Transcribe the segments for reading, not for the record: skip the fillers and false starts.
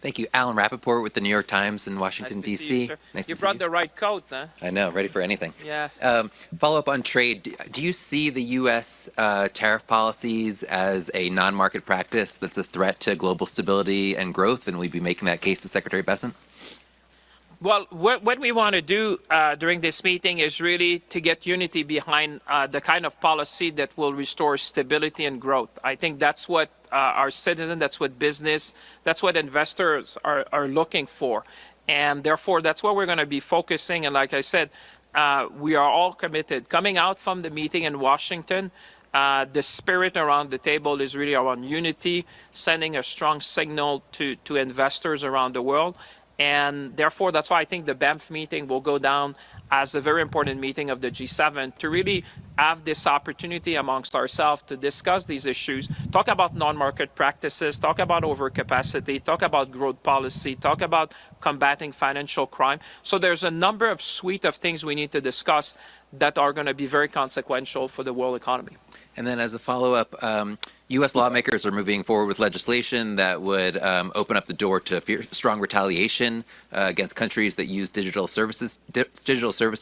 Thank you. Alan Rappaport with the New York Times in Washington, Nice to see D.C. you, sir. Nice to You see brought you. the right coat, huh? I know, ready for anything. Yes. Follow up on trade. Do you see the U.S. Tariff policies as a non-market practice that's a threat to global stability and growth? And we'd be making that case to Secretary Bessent? Well, what we want to do during this meeting is really to get unity behind the kind of policy that will restore stability and growth. I think that's what our citizens, that's what business, that's what investors are looking for. And therefore, that's what we're going to be focusing. And like I said, we are all committed. Coming out from the meeting in Washington, the spirit around the table is really around unity, sending a strong signal to investors around the world. And therefore, that's why I think the Banff meeting will go down as a very important meeting of the G7 to really have this opportunity amongst ourselves to discuss these issues, talk about non-market practices, talk about overcapacity, talk about growth policy, talk about combating financial crime. So there's a number of suite of things we need to discuss that are going to be very consequential for the world economy. And then as a follow-up, U.S. lawmakers are moving forward with legislation that would open up the door to strong retaliation against countries that use digital service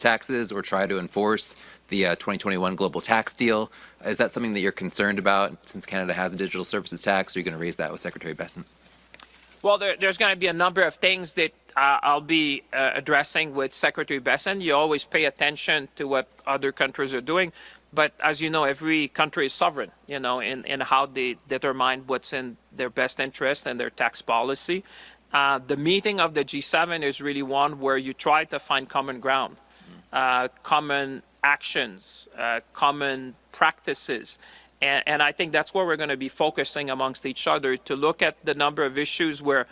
taxes or try to enforce the 2021 global tax deal. Is that something that you're concerned about since Canada has a digital services tax? Are you going to raise that with Secretary Bessent? Well, there's going to be a number of things that I'll be addressing with Secretary Bessent. You always pay attention to what other countries are doing. But as you know, every country is sovereign, in how they determine what's in their best interest and their tax policy. The meeting of the G7 is really one where you try to find common ground, common actions, common practices. And I think that's where we're going to be focusing amongst each other to look at the number of issues where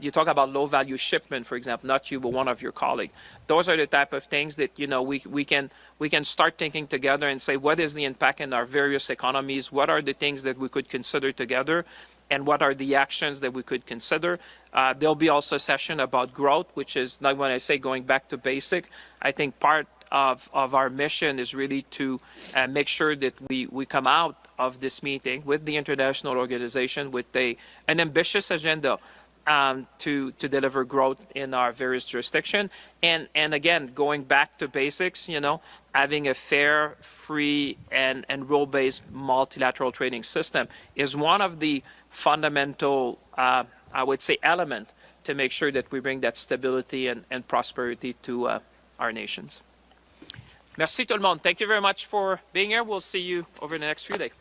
you talk about low-value shipment, for example, not you, but one of your colleagues. Those are the type of things that, we can start thinking together and say, what is the impact in our various economies? What are the things that we could consider together? And what are the actions that we could consider? There'll be also a session about growth, which is, like when I say going back to basic, I think part of our mission is really to make sure that we come out of this meeting with the international organization with an ambitious agenda to deliver growth in our various jurisdictions. And again, going back to basics, having a fair, free, and rule-based multilateral trading system is one of the fundamental, I would say, element to make sure that we bring that stability and prosperity to our nations. Merci tout le monde. Thank you very much for being here. We'll see you over the next few days.